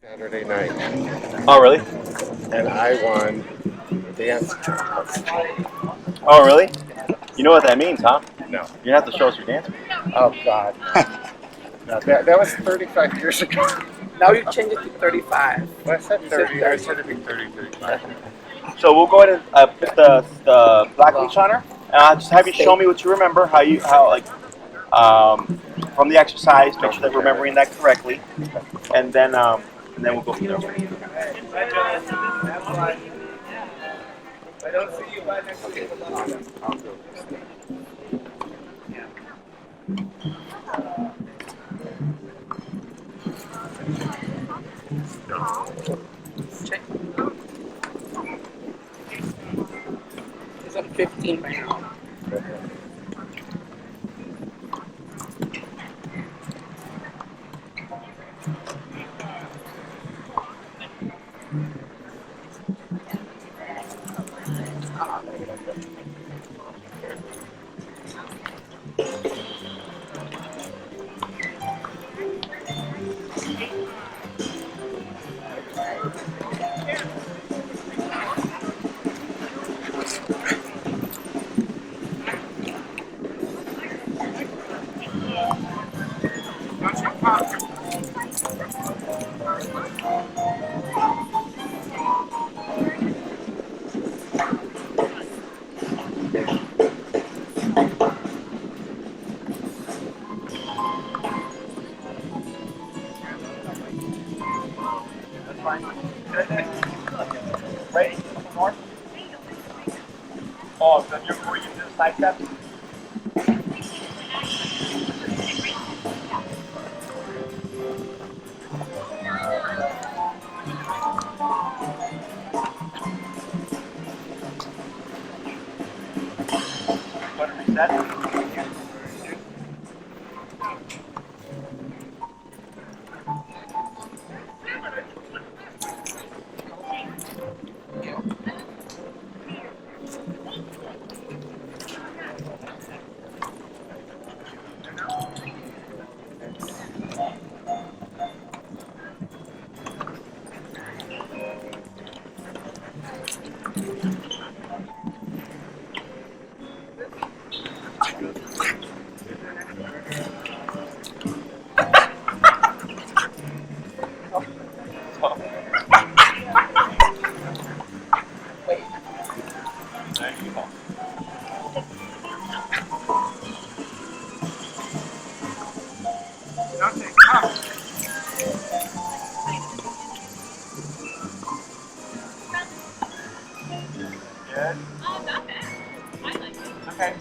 Saturday night, Oh, really? and I won the dance contest. Oh, really? You know what that means, huh? No. You have to show us your dance. Oh, God. No, that was 35 years ago. Now you change it to 35. Well, I said You said 30. I said it'd be 30, 35. So we'll go ahead and put the black leash on her, and I'll just have you show me what you remember, from the exercise, make sure that we're remembering that correctly, and then we'll go from there. I don't see you by next week. I'll go. Check. It's at 15 right now. Ready? Couple more. Oh, so were you doing the side steps? Want to reset? There you go. Noche, come. Good. Okay.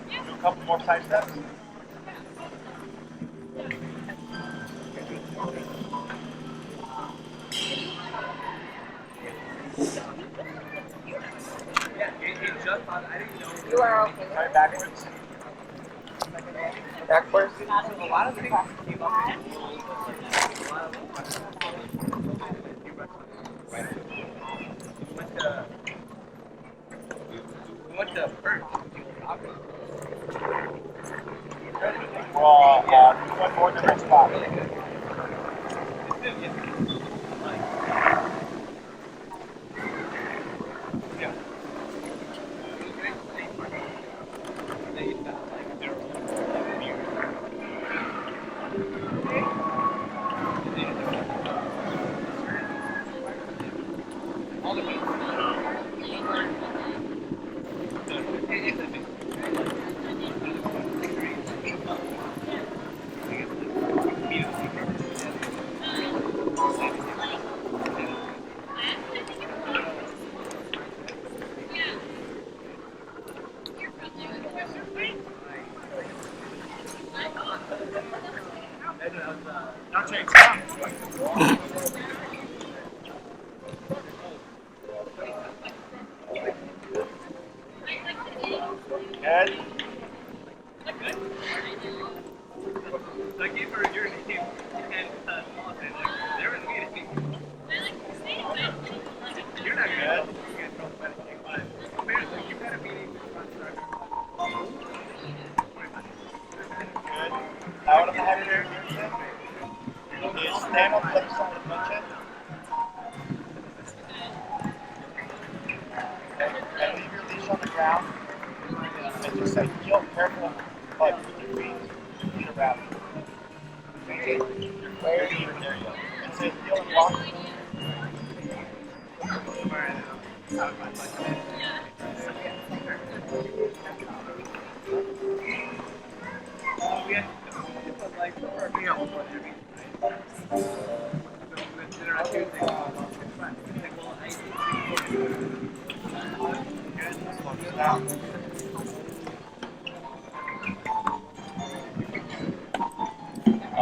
Do a couple more side steps. You are okay. Try backwards. Backwards. A lot of things came up. We went to first. Well, one more different spot. Yeah. Noche, come. Good. So I gave her your name and there was me. stand on the other side of Noche. And leave your leash on the ground. And just say, heel, careful, but with your feet. Feet around. Okay? There you go. And say, heel and walk.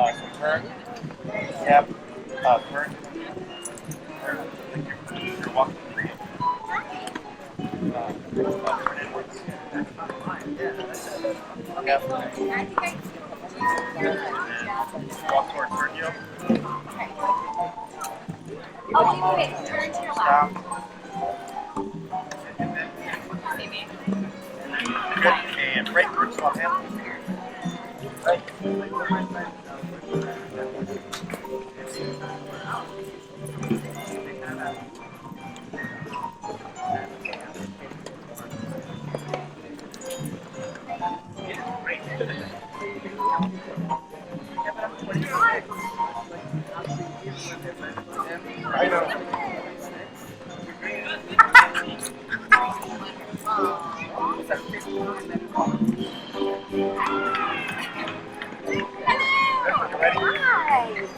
So turn, step, turn, you're walking free. Turn inwards. Yep. Walk toward turn heel. Oh, wait, turn to your Stop. left. Good. And break through swap hand. Right. I know.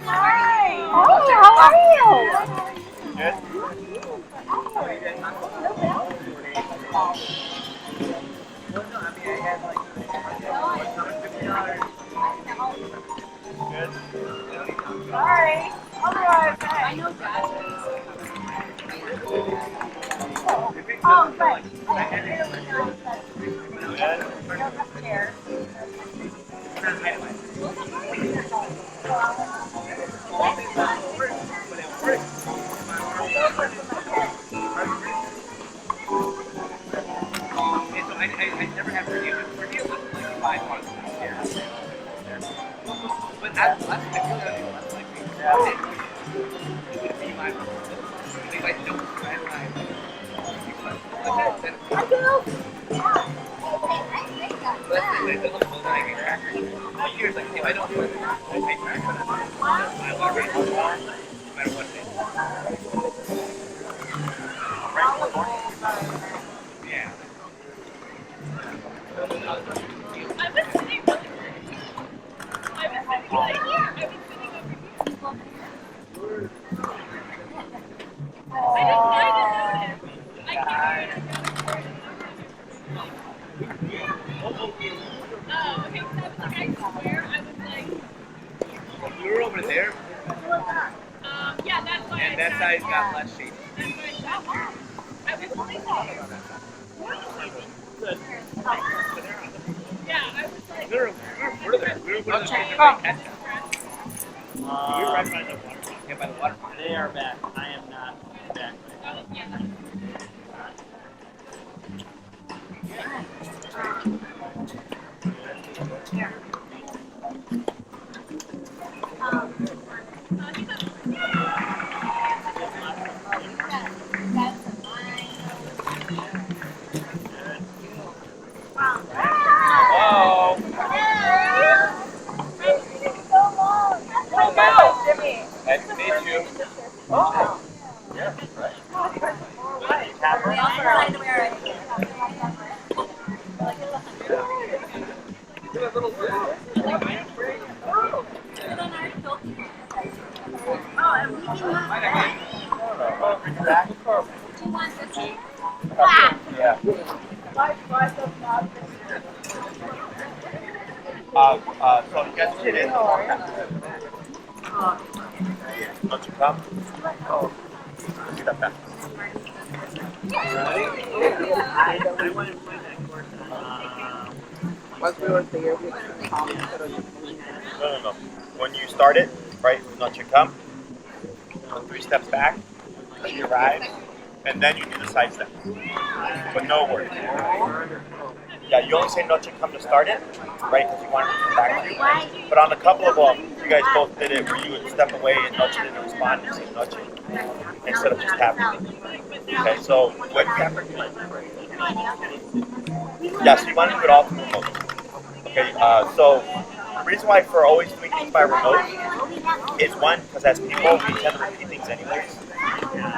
Hi. Oh, how are you? Good. Good. Sorry. Otherwise, I know that. Oh, right. I never had Purdue. Purdue was like 5 months. But I feel like that'd be less likely. It would be my if I don't spend my years like if I don't do it, I pay tax on it. I will raise it no matter what it is. Yeah. I was sitting really I was sitting like here. I was sitting over here. I didn't notice. I can't. Oh, okay. So I was like, I swear, I was like. You were over there, Yeah, that's why. and that side's got less shape. That's why I sat there. I was only there. Yeah, I was like. We were further. We were further than the catch. We were right by the water. Yeah, by the water. They are back. I am not back. Oh, yeah. Hello. Nice to meet you. Oh. Yeah, right. We also decided to wear it. Oh, and we can Bring it back. do you want this here? Yeah. So you guys get in. Don't you come? Oh. See that back. I went and played that course on, Once we were there, we No. When you start it, right, not you come, 3 steps back, she arrives, and then you do the side step. But no words. Yeah, you only say Noche come to start it, right? Because you want it to come back to you. But on a couple of them, you guys both did it where you would step away and Noche didn't respond and say Noche instead of just tapping. Okay, so what? Yeah, so you want to do it all through remote. Okay, so the reason why for always doing things by remote is one, because as people, we tend to repeat things anyways.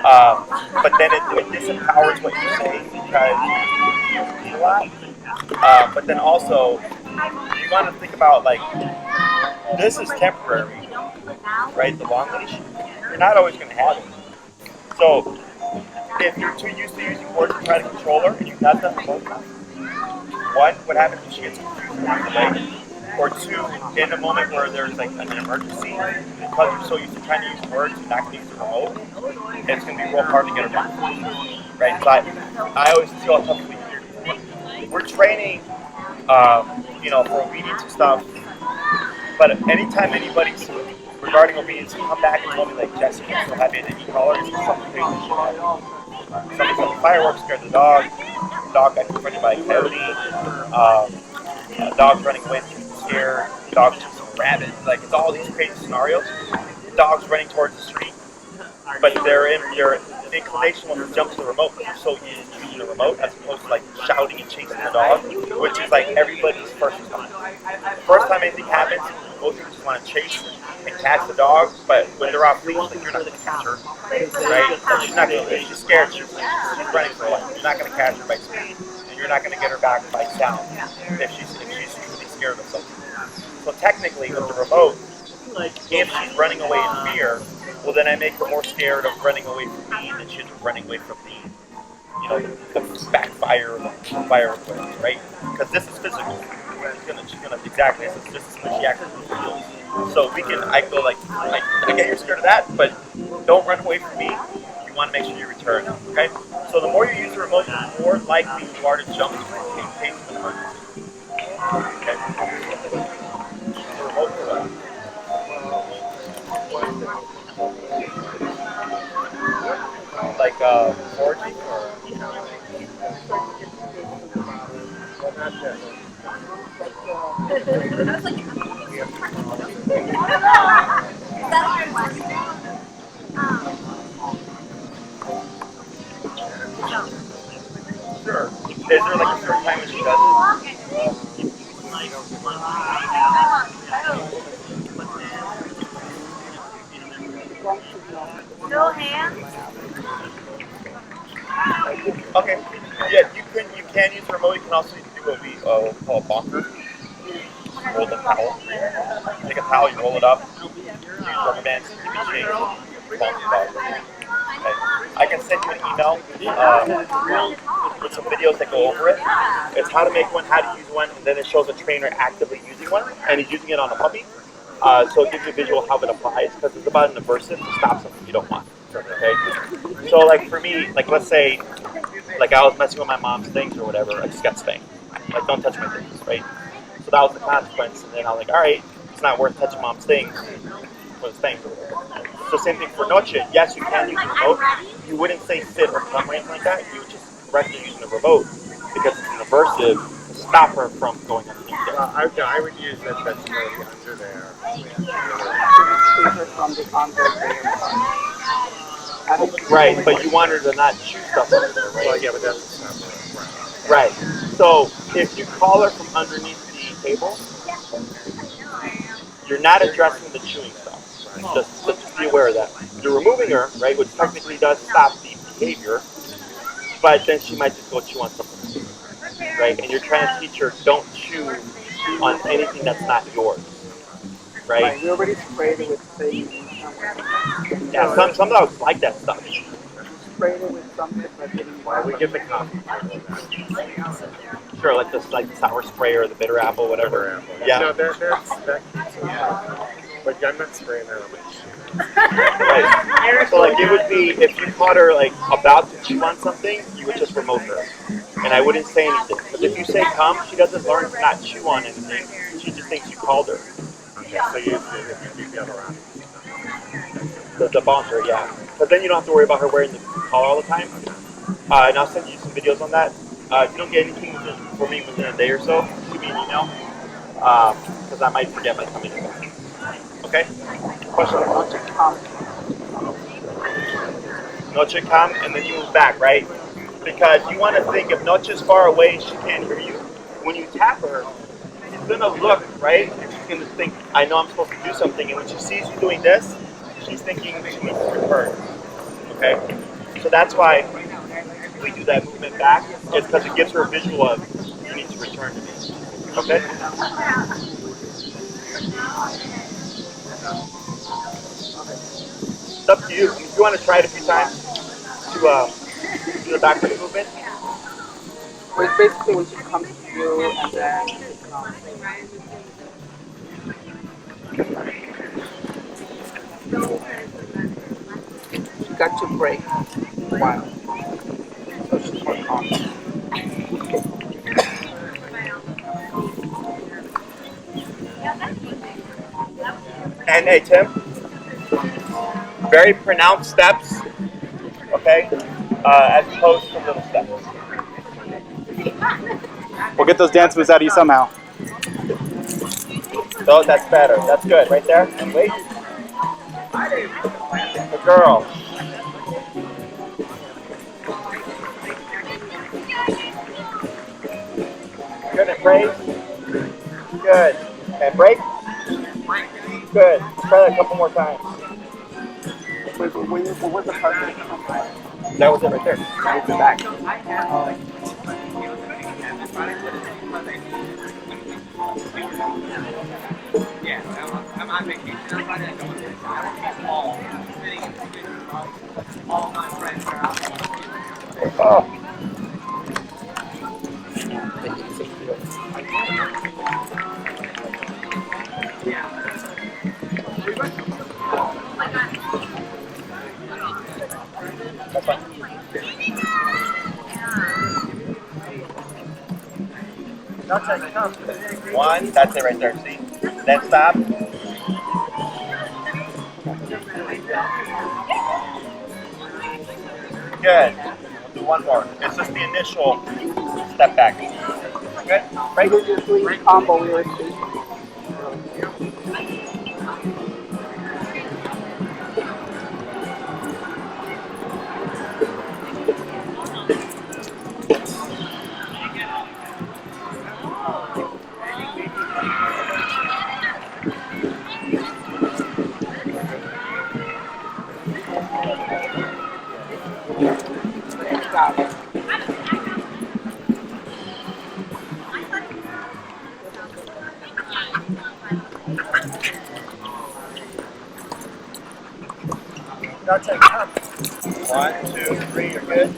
But then it disempowers what you say because you repeat a lot. But then also, you want to think about like, this is temporary, right? The long leash, you're not always going to have it. So if you're too used to using words to try to control her and you've not done remote enough, one, what happens when she gets confused and runs away? Or two, in a moment where there's like an emergency, because you're so used to trying to use words and not going to use the remote, it's going to be real hard to get her back. Right? So I always feel tough when we're training, for obedience and stuff. But anytime anybody's regarding obedience come back and tell me like, Jesse, I'm so happy I didn't eat collar, it's something crazy shit happened. Somebody set the fireworks, scared the dog got confronted by a coyote, dog's running away because he's scared, dog's chasing a rabbit. Like, it's all these crazy scenarios. Dogs running towards the street, but their inclination will jump to the remote because you're so used to using the remote as opposed to like shouting and chasing the dog, which is like everybody's first response. First time anything happens, most people just want to chase and catch the dog, but when they're off leash, like, you're not going to catch her, right? She's not going to. She's scared. She's running for her life. You're not going to catch her by speed, and you're not going to get her back by sound if she's truly scared of something. So technically, with the remote, if she's running away in fear, well, then I make her more scared of running away from me than she is of running away from the backfire of the fireworks, right? Because this is physical. She's gonna exactly. This is what she actually feels. So I go like, I get you're scared of that, but don't run away from me. You want to make sure you return. Okay. So the more you use the remote, the more likely you are to jump in case of an emergency. Okay. The remote for that. Like foraging or sure. Is there like a certain time when she does it? No hands. Okay. Yeah, you can use the remote. You can also do what we call a bonker. Roll the towel. Take a towel, you roll it up. Use rubber bands, give me shake, bonk the dog. Okay. I can send you an email with some videos that go over it. It's how to make one, how to use one, and then it shows a trainer actively using one, and he's using it on a puppy. So it gives you a visual how it applies, because it's about an aversive to stop something you don't want. Okay. So like for me, like let's say, like I was messing with my mom's things or whatever, I just got spanked. Like, don't touch my things, right? So that was the consequence, and then I'm like, all right, it's not worth touching mom's things for the spank or whatever. So same thing for Noche. Yes, you can use the remote. You wouldn't say sit or come or anything like that. You would just correctly using the remote because it's an aversive to stop her from going underneath there. I would use that that's really under there. Right, but you want her to not chew stuff under there, right? Well, yeah, but that's not right. So if you call her from underneath the table, you're not addressing the chewing stuff. Right? Just be aware of that. You're removing her, right, which technically does stop the behavior, but then she might just go chew on something, right? And you're trying to teach her don't chew on anything that's not yours, right? We already sprayed it with things. Yeah, some dogs like that stuff. Sprayed it with something that didn't work. we get the coffee. Sure, like the sour spray or the bitter apple, whatever. Yeah. No, that keeps it. But I'm not spraying that on my shoe. Right. So like it would be if you caught her like about to chew on something, you would just remote her, and I wouldn't say anything. But if you say come, she doesn't learn to not chew on anything. She just thinks you called her. Okay, so you keep the other on. The bonker, yeah. Because then you don't have to worry about her wearing the collar all the time. And I'll send you some videos on that. If you don't get anything within for me within a day or so, shoot me an email, because I might forget by the time I get back. Okay? Question? Noche come, and then you move back, right? Because you want to think if Noche's far away, she can't hear you. When you tap her, she's gonna look, right? And she's gonna think, I know I'm supposed to do something. And when she sees you doing this, she's thinking she needs to return. Okay? So that's why we do that movement back. It's because it gives her a visual of you need to return to me. Okay? It's up to you. If you want to try it a few times to do the backward movement. Well, it's basically when she comes to you and then she got to break a while. So she's more calm. And hey, Tim, very pronounced steps, okay, as opposed to little steps. We'll get those dance moves out of you somehow. So that's better. That's good. Right there. And wait. Good girl. Good. And praise. Good. And break. Good. Try that a couple more times. Wait, what was the part that come back? That was it right there. Move it back. Yeah, I'm on vacation on Friday. I don't want to all sitting in the all my friends are out. Oh. Yeah. That's fine. One, that's it right there, see? Then stop. Good. We'll do one more. It's just the initial step back. Good? Right? We're just doing combo with it. Got it. That's it. Come. 1, 2, 3, you're good.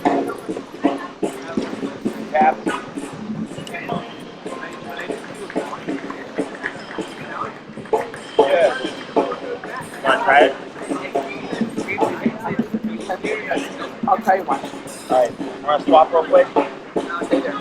Tap. Good. Want to try it? I'll try one. Alright. Want to swap real quick? Stay there.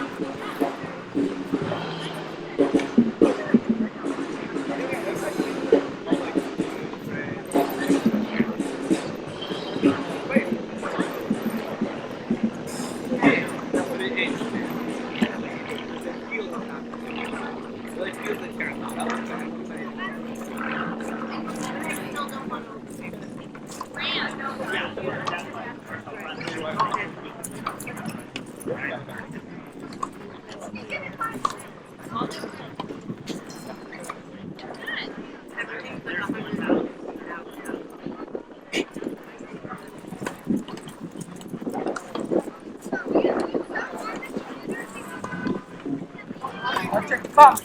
Come.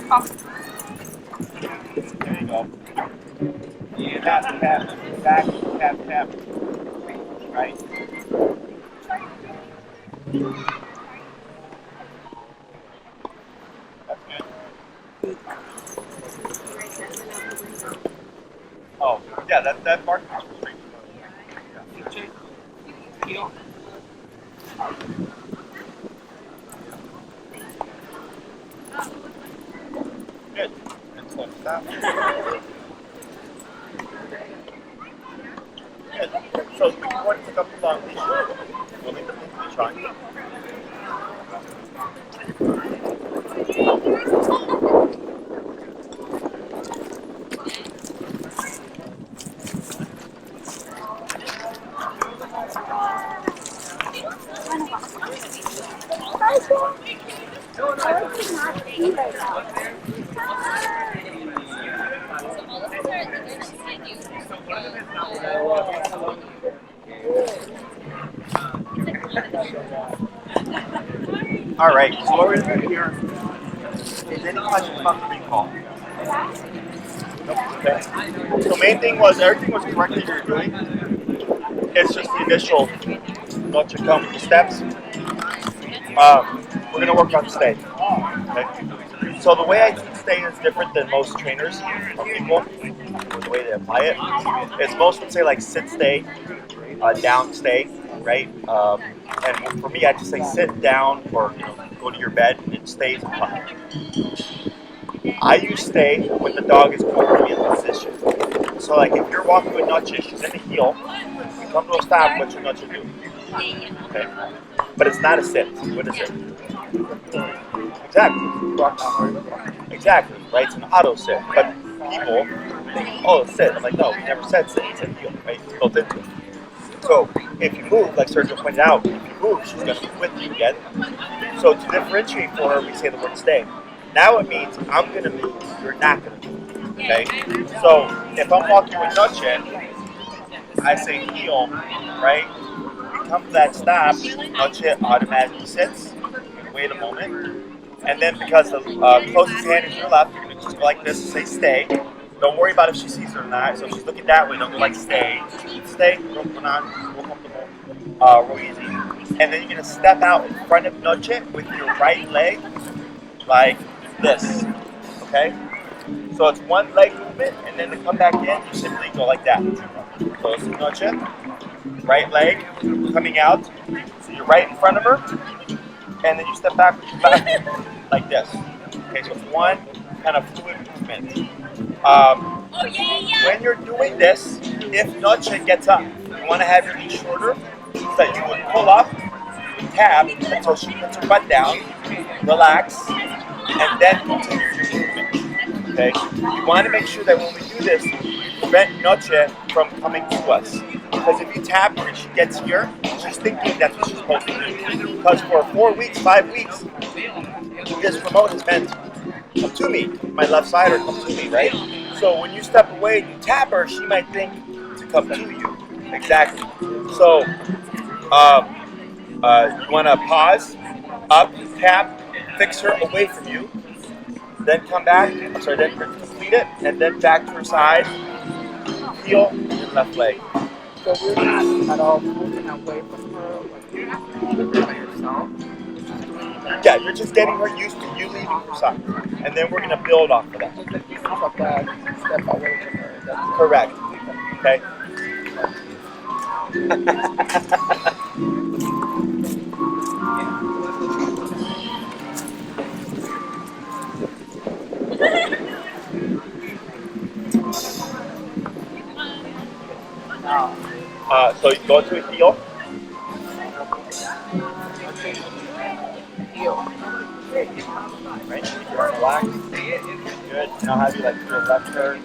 Come. There you go. Tap, tap, back, tap, tap. Right? That's good. Oh, yeah, that mark is straight. Good. And slow stop. Good. So we can go and pick up the long leash. We'll leave the leash on. All right, so what we're gonna do here is any questions about the recall? Okay. So main thing was everything was correct that you're doing. It's just the initial Noche come with the steps. We're gonna work on stay. Okay. So the way I teach stay is different than most trainers or people. The way they apply it is most would say like sit stay, down stay, right? And for me, I just say sit down or go to your bed and stay is apply. I use stay when the dog is currently in position. So like if you're walking with Noche, she's in the heel, you come to a stop, what should Noche do? Okay. But it's not a sit. What is it? Exactly. Exactly, right? It's an auto sit. But people think, oh, it's sit. I'm like, no, we never said sit. It's in heel, right? It's built into it. So if you move, like Sergio pointed out, if you move, she's going to move with you again. So to differentiate for her, we say the word stay. Now it means I'm going to move, you're not going to move. Okay? So if I'm walking with Noche, I say heel, right? You come to that stop, Noche automatically sits. You're going to wait a moment. And then because the closest hand is your left, you're going to just go like this and say stay. Don't worry about if she sees it or not. So if she's looking that way, don't go like stay. Stay, real comfortable, real easy. And then you're going to step out in front of Noche with your right leg like this, okay? So it's one leg movement, and then to come back in, you simply go like that. So it's Noche, right leg coming out, so you're right in front of her, and then you step back with your back like this. Okay, so it's one kind of fluid movement. When you're doing this, if Noche gets up, you want to have your knee shorter, so that you would pull up, tap until she puts her butt down, relax, and then continue your movement. Okay? You want to make sure that when we do this, we prevent Noche from coming to us. Because if you tap her and she gets here, she's thinking that's what she's supposed to do. Because for 4 weeks, 5 weeks, this remote is meant to come to me, my left side or come to me, right? So when you step away and you tap her, she might think to come to you. Exactly. So you want to pause, up, tap, fix her away from you, then come back, then complete it, and then back to her side, heel, and left leg. So we're not at all moving away from her, like you're by yourself. Yeah, you're just getting her used to you leaving her side. And then we're going to build off of that. Just like you step back, step away from her. That's correct. Okay? So you go to a heel. heel. Right? Keep your arm relaxed. Good. Now have you like do a left turn.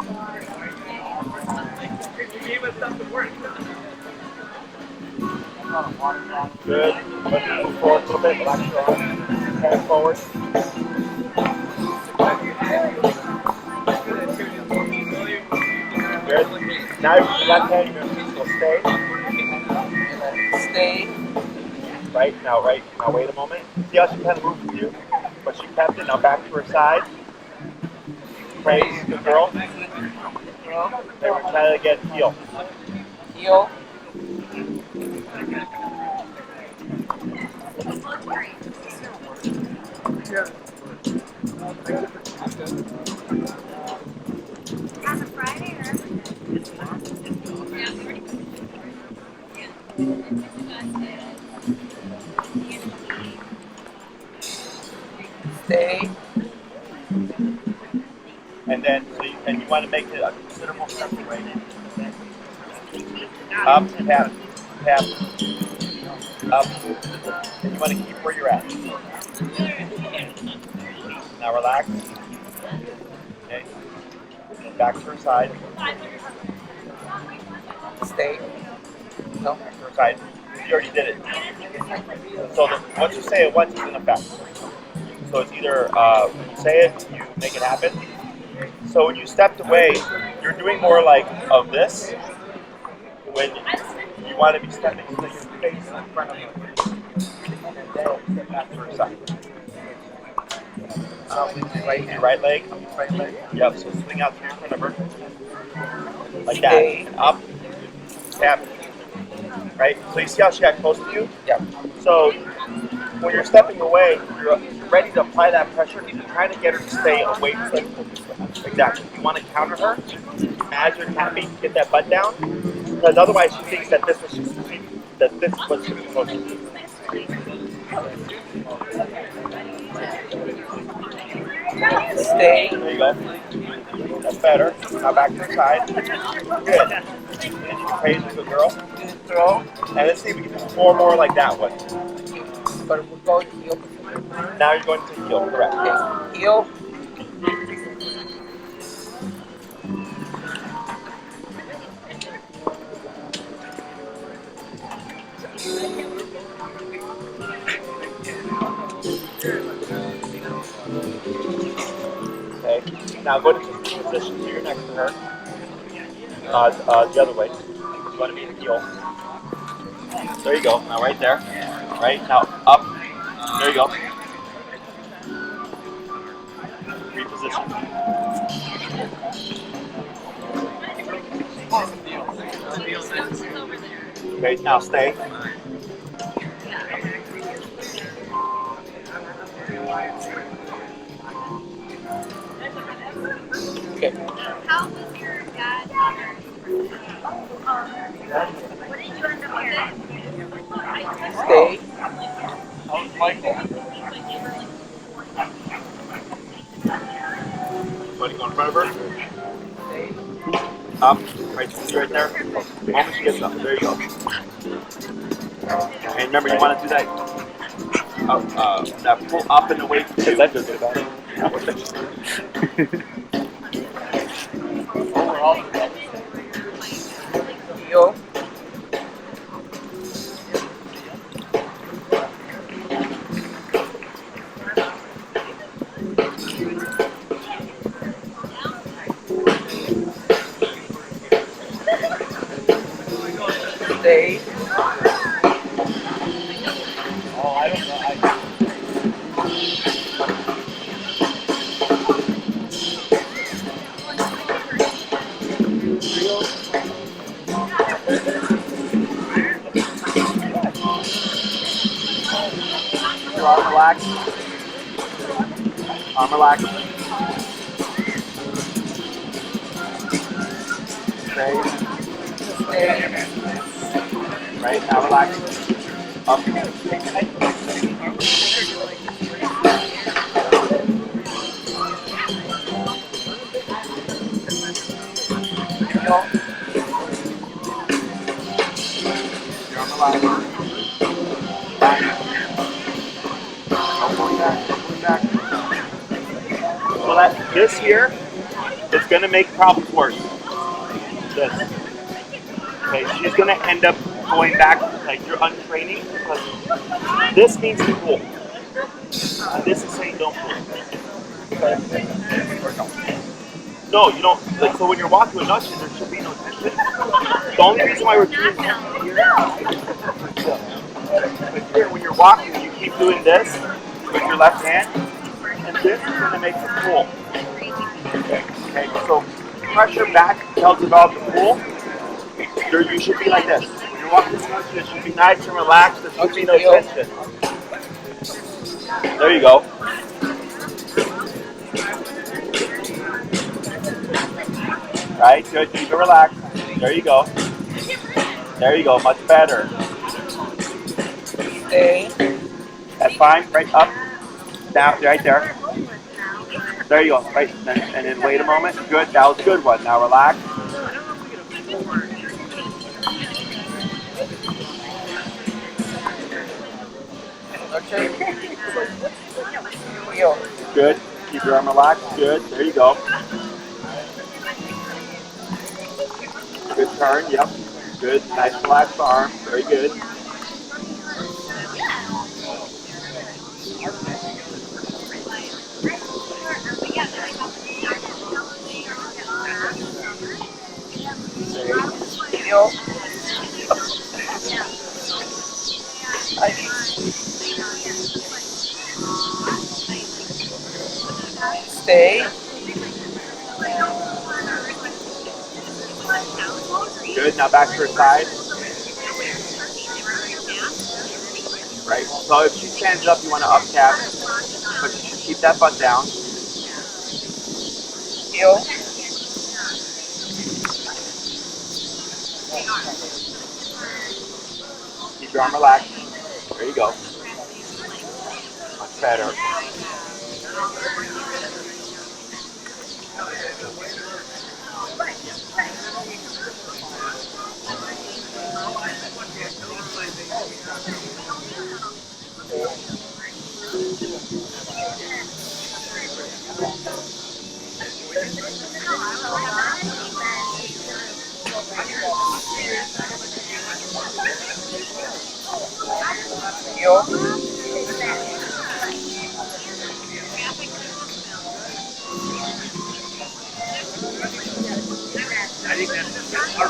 Good. Move forward a little bit. Relax your arm. Hand forward. Good. Now your left hand, you're going to stay. Stay. Right. Now wait a moment. See how she kind of moved with you? But she kept it. Now back to her side. Praise. Good girl. Heel. Then we're trying to get heel. Heel. On a Friday or Stay. And then and you want to make it a considerable separation. Up, tap, tap, up. And you want to keep where you're at. Now relax. Okay. Back to her side. Stay. No. Back to her side. You already did it. So once you say it once, it's in effect. So it's either you say it, you make it happen. So when you stepped away, you're doing more like of this. When you want to be stepping so that your face is in front of you. And then step back to her side. Right Your hand. right leg. Right leg. Yep, so swing out to in front of her. Like that. And up, tap. Right? So you see how she got close to you? Yeah. So when you're stepping away, you're ready to apply that pressure. You're trying to get her to stay away from you. Exactly. You want to counter her as you're tapping, get that butt down. Because otherwise she thinks that this is what she's supposed to do. Stay. There you go. That's better. Now back to the side. Good. And you can praise her, good girl. Throw. And let's see if we can do 4 more like that one. But we're going heel. Now you're going to heel, correct. Okay. Heel. Okay. Now go to the position so you're next to her. The other way. You want to be in heel. There you go. Now right there. Right now up. There you go. Reposition. Okay. Now stay. Okay. How was your dad? What did you end up with? Stay. How's Michael? Want to go in front of her? Stay. Up. Right there. The moment she gets up. There you go. And remember, you want to do that pull up and away. Because I feel good about it. Overall, Heel. Stay. oh, I don't know. Your arm relax. Arm relax. Stay. Stay. Right, now relax. Up. Heel. Your arm relax. Back. Going back. Going back. So that this here is going to make problems worse. This. Okay, she's going to end up going back like you're untraining because this means to pull. And this is saying don't pull. No, you don't. Like, so when you're walking with Noche, there should be no tension. The only reason why we're doing this here, but here when you're walking, you keep doing this with your left hand, and this is going to make the pull. Okay, so pressure back helps develop the pull. You should be like this. When you're walking with Noche, it should be nice and relaxed. There should be no tension. There you go. Right, good. Keep it relaxed. There you go. There you go. Much better. Stay. That's fine. Right up. Down. Right there. There you go. Right. And then wait a moment. Good. That was a good one. Now relax. Okay. Heel. Good. Keep your arm relaxed. Good. There you go. Good turn. Yep. Good. Nice relaxed arm. Very good. Heel. Stay. Good. Now back to her side. Right. So if she stands up, you want to up tap, but you should keep that butt down. Heel. Keep your arm relaxed. There you go. Much better. Heel. I think that's our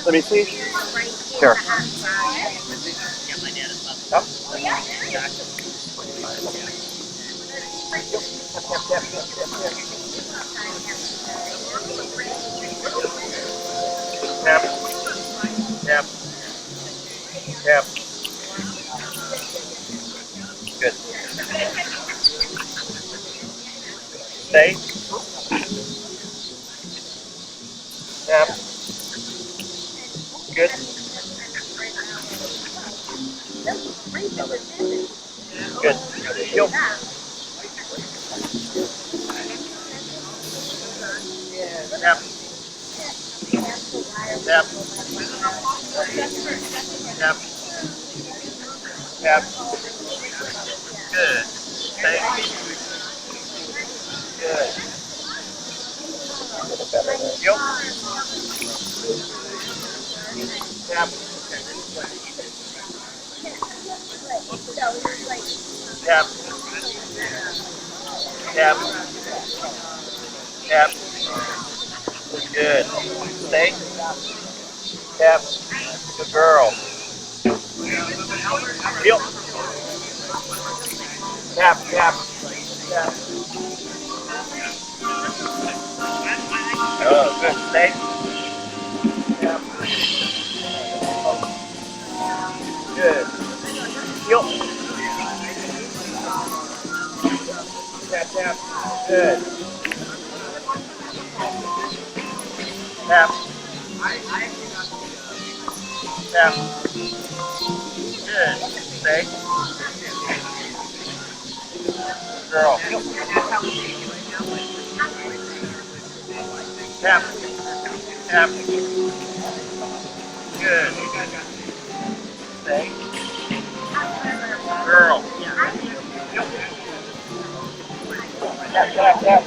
Let me see. Sure. Yep. Tap. Tap. Tap. Good. Stay. Tap. Good. Good. Heel. Tap. Tap. Tap. Tap. Good. Stay. Good. Heel. Tap. Tap. Tap. Tap. Good. Stay. Tap. Good girl. Heel. Tap, tap, tap. Oh, good. Stay. Tap. Good. Heel. Tap, tap. Good. Tap. Tap. Good. Stay. Girl. Tap. Tap. Good. Stay. Girl. Tap, tap, tap.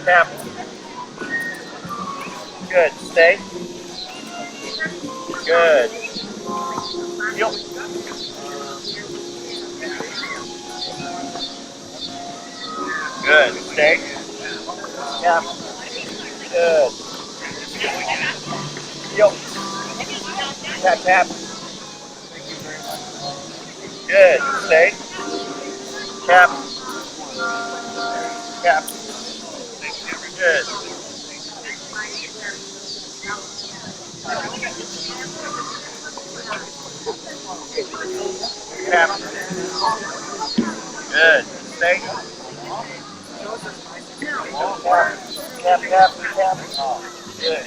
Tap. Good. Stay. Good. Heel. Good. Stay. Tap. Good. Heel. Tap, tap. Good. Stay. Tap. Tap. Good. Tap. Good. Stay. Tap, tap, tap, tap. Oh, good.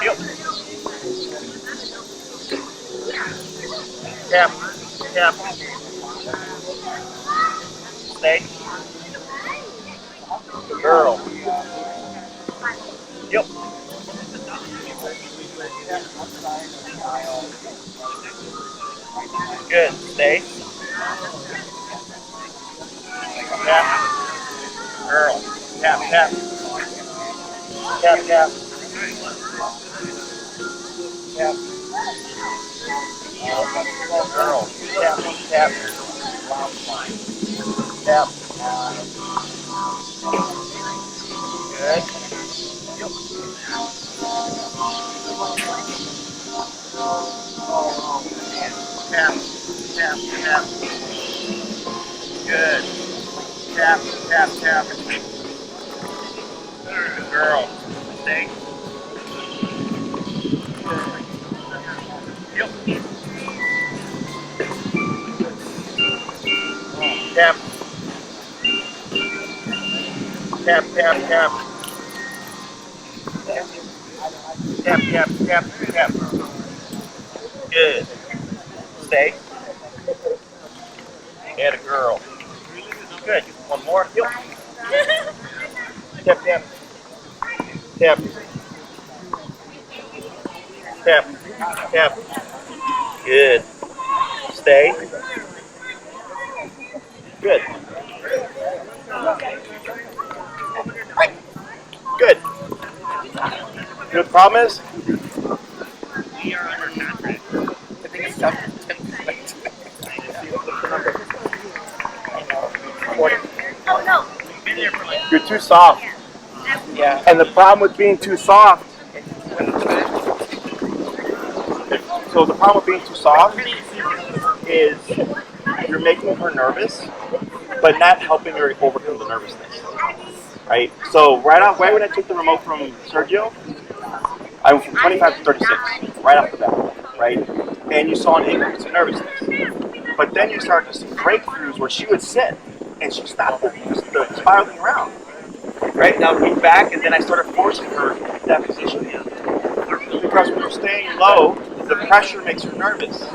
Heel. Tap, tap. Stay. Good girl. Yep. Good. Stay. Tap. Girl. Tap, tap. Tap, tap. Tap. Girl. Tap, tap. Tap. Good. Yep. Tap, tap, tap. Good. Tap, tap, tap. Good girl. Stay. Yep. Tap. Tap, tap, tap. Tap, tap, tap, tap. Good. Stay. And a girl. Good. One more. Yep. Tap, tap. Tap. Tap. Tap. Good. Stay. Good. Good. You know what the problem is? We are under contract. I think it's tough. Oh no. We've been there for like You're too soft. Yeah. And the problem with being too soft, so the problem with being too soft is you're making her nervous, but not helping her overcome the nervousness. Right? So right when I took the remote from Sergio, I went from 25 to 36, right off the bat, right? And you saw an increase in nervousness. But then you started to see breakthroughs where she would sit and she stopped the spiraling around. Right? Now I went back and then I started forcing her into that position again. Because when you're staying low, the pressure makes her nervous.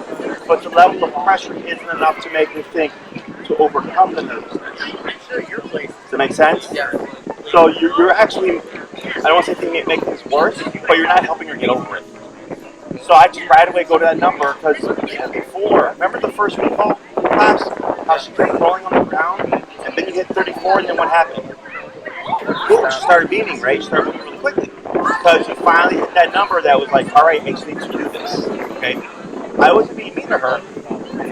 But the level of pressure isn't enough to make her think to overcome the nervousness. Does that make sense? Yeah. So you're actually, I don't want to say making things worse, but you're not helping her get over it. So I just right away go to that number because even before, remember the first recall class, how she kept rolling on the ground, and then you hit 34, and then what happened? Boom, she started beaming, right? She started moving really quickly because you finally hit that number that was like, all right, I actually need to do this. Okay, I wasn't being mean to her.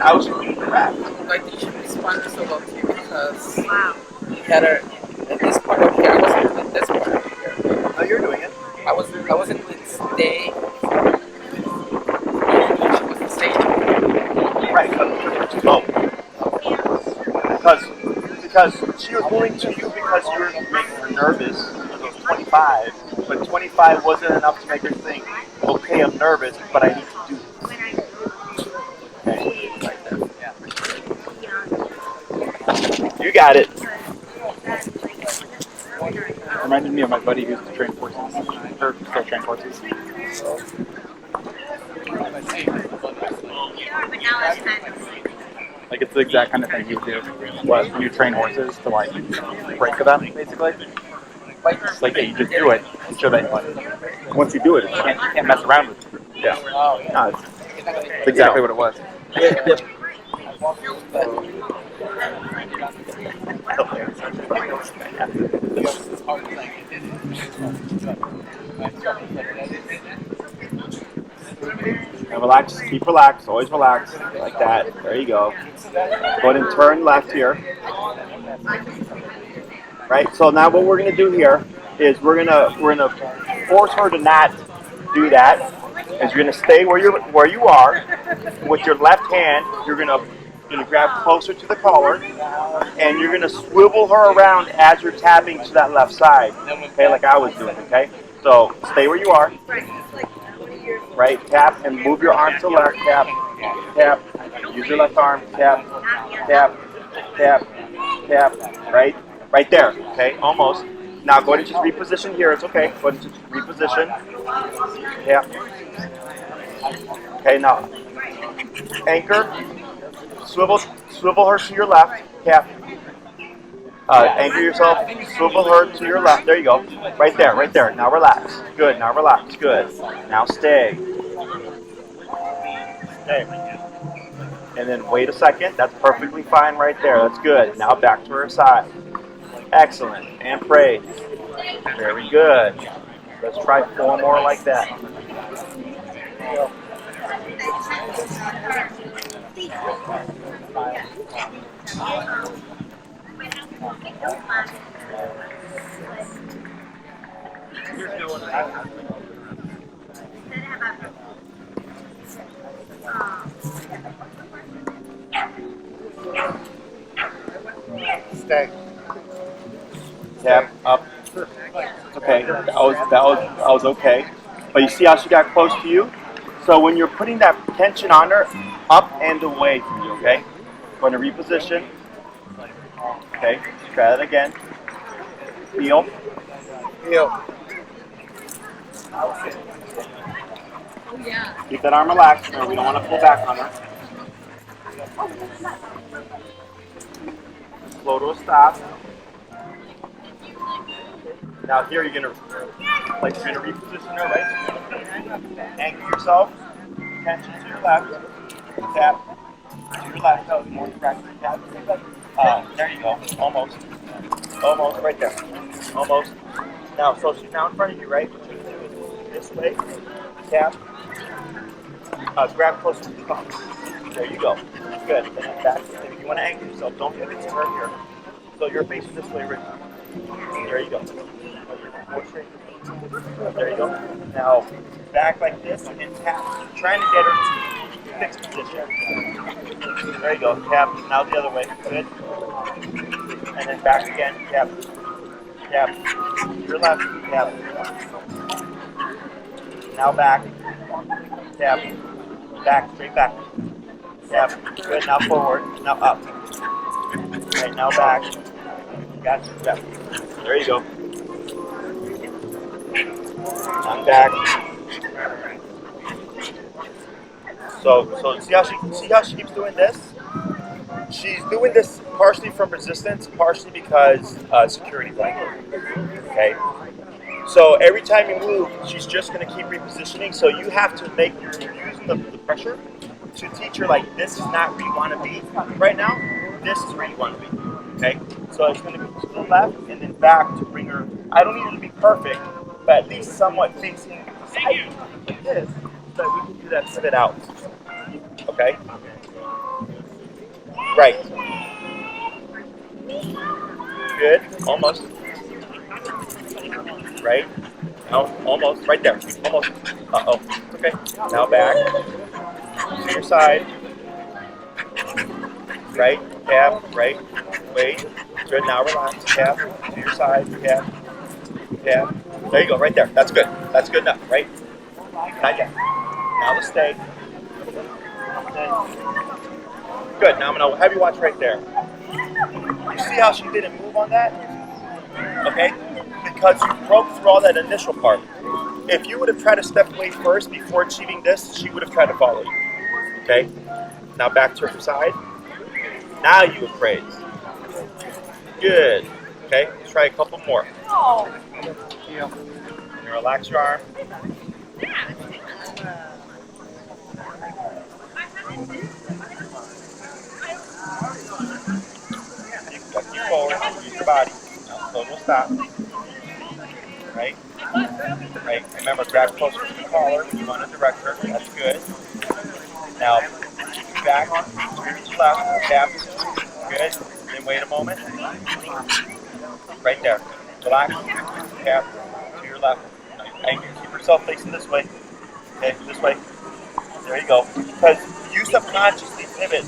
I was being direct. I think she responded so well to you because you had her in this part of here. I wasn't in this part of here. No, you're doing it. I wasn't with stay. She wasn't staying. Right, because too low. Because she was moving to you because you were making her nervous because it was 25, but 25 wasn't enough to make her think, okay, I'm nervous, but I need to do this. Okay. You got it. Reminded me of my buddy who used to train horses, or still train horses. Like it's the exact kind of thing you do. What when you train horses to like break them, basically. It's like you just do it and show that like once you do it, you can't mess around with it. Yeah. No, it's exactly what it was. And relax, keep relaxed, always relax, like that. There you go. Go ahead and turn left here. Right. So now what we're gonna do here is we're gonna force her to not do that. Is you're gonna stay where you are. With your left hand, you're gonna grab closer to the collar, and you're gonna swivel her around as you're tapping to that left side. Okay, like I was doing. Okay. So stay where you are. Right, tap and move your arm to the left, tap, tap, use your left arm, tap, tap, tap, tap, right there, okay, almost. Now go ahead and just reposition here, it's okay, go ahead and just reposition, tap. Okay, now, anchor, swivel her to your left, tap, Anchor yourself. Swivel her to your left. There you go. Right there, right there. Now relax. Good. Now relax. Good. Now stay. Stay. And then wait a second. That's perfectly fine right there. That's good. Now back to her side. Excellent. And praise. Very good. Let's try 4 more like that. Stay. Tap up. Okay, that was okay. But you see how she got close to you? So when you're putting that tension on her, up and away from you, okay? Going to reposition. Okay, try that again. Feel. Heel. Keep that arm relaxed. No, we don't want to pull back on her. Slow to a stop. Now here you're gonna reposition her, right? Anchor yourself. Tension to your left. Tap to your left. That was more direct. Tap. There you go. Almost. Almost right there. Almost. Now, so she's now in front of you, right? What you're gonna do is this way. Tap. Grab closer to the phone. There you go. Good. And then back. If you want to anchor yourself, don't give it to her here. So you're facing this way, Rick. There you go. More straight. There you go. Now back like this and tap. Trying to get her to fixed position. There you go. Tap. Now the other way. Good. And then back again. Tap. Tap. Your left. Tap. Now back. Tap. Back. Straight back. Tap. Good. Now forward. Now up. Right. Now back. Gotcha. Tap. There you go. I'm back. So see how she keeps doing this? She's doing this partially from resistance, partially because security blanket. Okay. So every time you move, she's just going to keep repositioning. So you have to make you're using the pressure to teach her like this is not where you want to be right now. This is where you want to be. Okay. So it's going to be to the left and then back to bring her. I don't need her to be perfect, but at least somewhat facing the side like this, so that we can do that spit out. Okay? Right. Good. Almost. Right. Now, almost. Right there. Almost. Uh-oh. Okay. Now back. To your side. Right. Tap. Right. Wait. Good. Now relax. Tap. To your side. Tap. Tap. There you go. Right there. That's good. That's good enough. Right? Not yet. Now let's stay. Good. Now I'm going to have you watch right there. You see how she didn't move on that? Okay? Because you broke through all that initial part. If you would have tried to step away first before achieving this, she would have tried to follow you. Okay? Now back to her side. Now you would praise. Good. Okay? Let's try a couple more. You relax your arm. Keep forward. Use your body. Now slow to stop. Right? Right. Remember, grab closer to the collar. You want to direct her. That's good. Now, back to left. Tap. Good. Then wait a moment. Right there. Relax. Tap to your left. And keep yourself facing this way. Okay, this way. There you go. Because you subconsciously pivot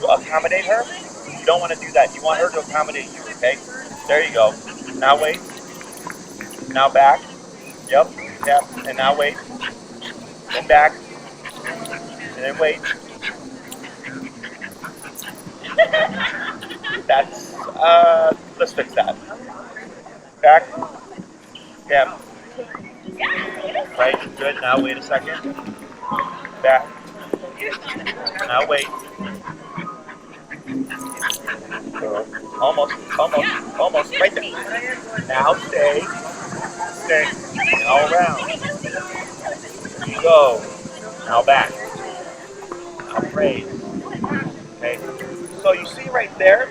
to accommodate her. You don't want to do that. You want her to accommodate you, okay? There you go. Now wait. Now back. Yep. Tap. And now wait. Then back. And then wait. That's, let's fix that. Back. Tap. Right. Good. Now wait a second. Back. Now wait. Almost, right there. Now stay, and all around. There you go. Now back. Now praise. Okay. So you see right there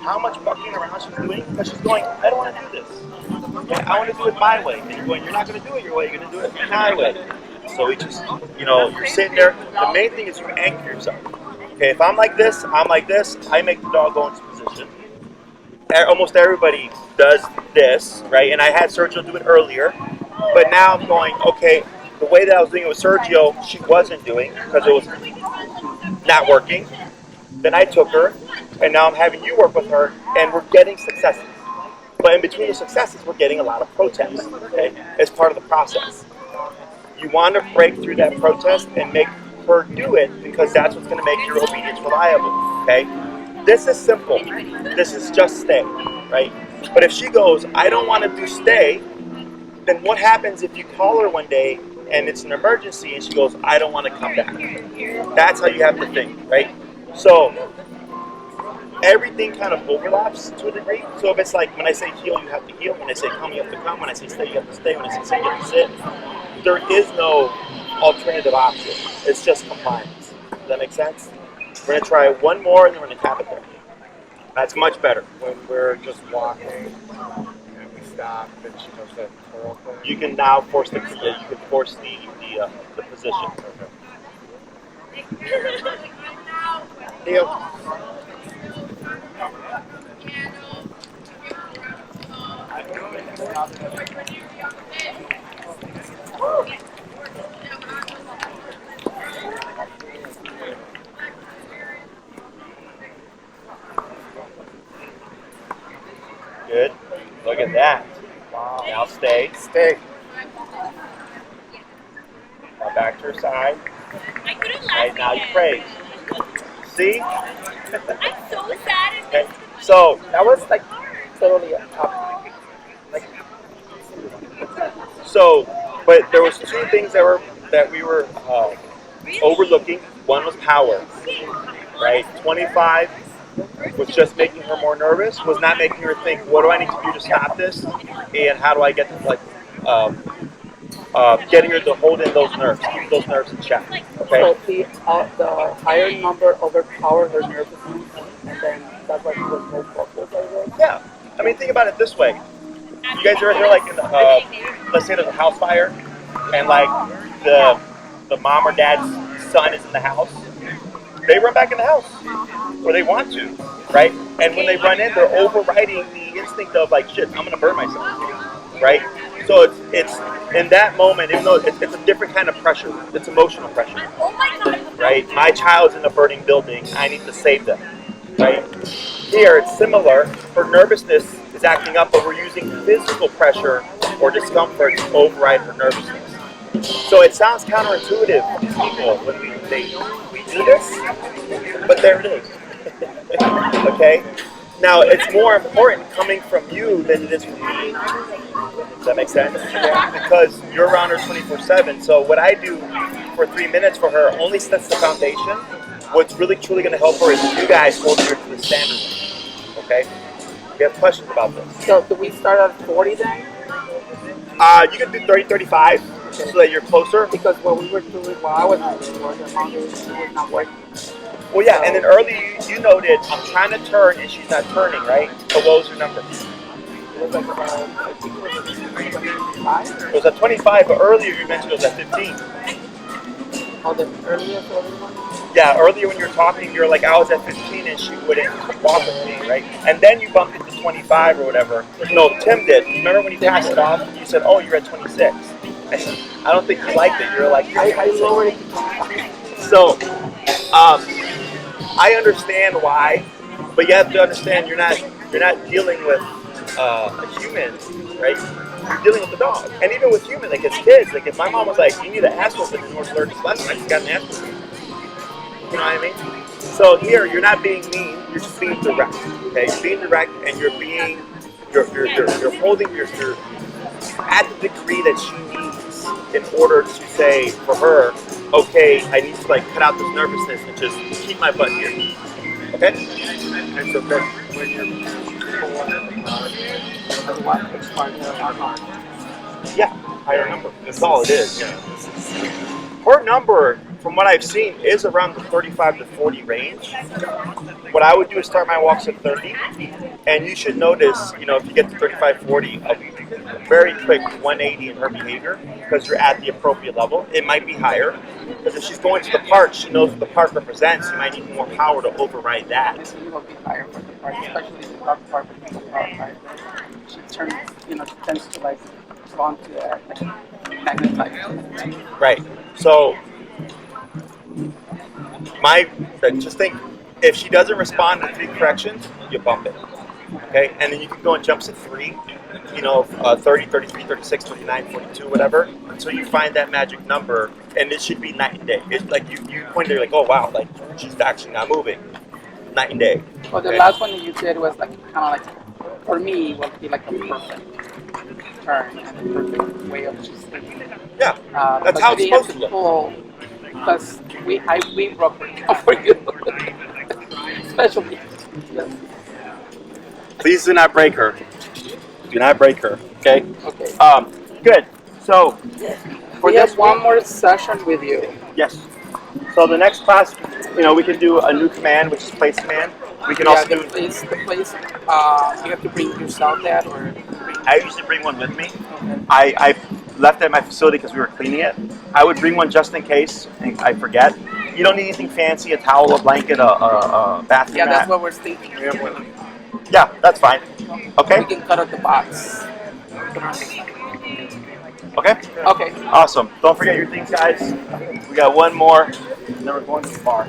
how much bucking around she's doing? Because she's going, I don't want to do this. Okay, I want to do it my way. And you're going, you're not going to do it your way, you're going to do it my way. So we just, you're sitting there. The main thing is you anchor yourself. Okay, if I'm like this, I make the dog go into position. Almost everybody does this, right? And I had Sergio do it earlier. But now I'm going, okay, the way that I was doing it with Sergio, she wasn't doing because it was not working. Then I took her, and now I'm having you work with her, and we're getting successes. But in between the successes, we're getting a lot of protests, okay, as part of the process. You want to break through that protest and make her do it because that's what's going to make your obedience reliable, okay? This is simple. This is just stay, right? But if she goes, I don't want to do stay, then what happens if you call her one day and it's an emergency and she goes, I don't want to come back? That's how you have to think, right? So everything kind of overlaps to a degree. So if it's like when I say heal, you have to heal. When I say come, you have to come. When I say stay, you have to stay. When I say sit, you have to sit. There is no alternative option. It's just compliance. Does that make sense? We're going to try one more and then we're going to tap it there. That's much better. When we're just walking and we stop and she does that twirl thing. You can now force the position. Heel. Good. Look at that. Wow. Now stay. Stay. Now back to her side. I couldn't Right, now you praise. See? I'm so sad. Okay. So That was like totally up. But there was two things that we were overlooking. One was power, right? 25 was just making her more nervous, was not making her think, what do I need to do to stop this? And how do I get to, getting her to hold in those nerves, keep those nerves in check, okay? So the higher number overpowered her nervousness, and then that's why she was more focused, I guess. Yeah. I mean, think about it this way. You guys ever hear, like, in the, let's say there's a house fire, and, like, the mom or dad's son is in the house? They run back in the house, or they want to, right? And when they run in, they're overriding the instinct of, like, shit, I'm going to burn myself, right? So it's in that moment, even though it's a different kind of pressure, it's emotional pressure, right? My child's in a burning building, I need to save them, right? Here, it's similar. Her nervousness is acting up, but we're using physical pressure or discomfort to override her nervousness. So it sounds counterintuitive to people when we do this, but there it is. Okay? Now, it's more important coming from you than it is from me. Does that make sense? Yeah. Because you're around her 24/7. So what I do for 3 minutes for her only sets the foundation. What's really truly going to help her is you guys holding her to the standard. Okay? You have questions about this? So do we start at 40 then? You can do 30, 35 so that you're closer. Because what we were doing while I was working, it was not working. Well, yeah, and then earlier you noted I'm trying to turn and she's not turning, right? So what was your number? It was like I think it was 25. It was at 25, but earlier you mentioned it was at 15. Oh, the earliest one? Yeah, earlier when you were talking, you were like, I was at 15 and she wouldn't walk with me, right? And then you bumped it to 25 or whatever. No, Tim did. Remember when you passed it off and you said, oh, you're at 26? I don't think you liked it. You were like, I lowered it to 25. So, I understand why, but you have to understand you're not dealing with a human, right? You're dealing with a dog. And even with human, like as kids, like if my mom was like, you need an ass whooping in order to learn this lesson, I just got an ass whooping. You know what I mean? So here, you're not being mean, you're just being direct. Okay, you're being direct, and you're holding your at the degree that she needs in order to say for her, okay, I need to like cut out this nervousness and just keep my butt here. Okay? And so then when you're Yeah, higher number. That's all it is. Her number, from what I've seen, is around the 35 to 40 range. What I would do is start my walks at 30, and you should notice, you know, if you get to 35, 40, a very quick 180 in her behavior because you're at the appropriate level. It might be higher because if she's going to the park, she knows what the park represents. You might need more power to override that. This will be higher for the part, especially the dog part with the dog part. She turns, she tends to like drawn to that, like magnetized. Right. So, just think, if she doesn't respond to 3 corrections, you bump it. Okay? And then you can go in jumps at 3, 30, 33, 36, 39, 42, whatever, until you find that magic number, and it should be night and day. It's like you pointed, like, oh wow, like she's actually not moving. Night and day. Well, the Okay? last one that you did was like kind of like, for me, would be like a perfect turn and a perfect way of just thinking. Yeah, that's but how you it's didn't have supposed to to look. pull, because we broke it down for you. Especially. Yes. Please do not break her. Do not break her. Okay. Okay. Good. So for We this have one week- more session with you. Yes. So the next class, we can do a new command, which is place command. We can Yeah, also the do. place. You have to bring yourself that, or I usually bring one with me. I left it at my facility because we were cleaning it. I would bring one just in case and I forget. You don't need anything fancy, a towel, a blanket, a bathroom yeah, mat. that's what we're thinking. Yeah, that's fine. Okay? We can cut out the box. Okay? Okay. Awesome. Don't forget your things, guys. We got one more, and then we're going to the bar.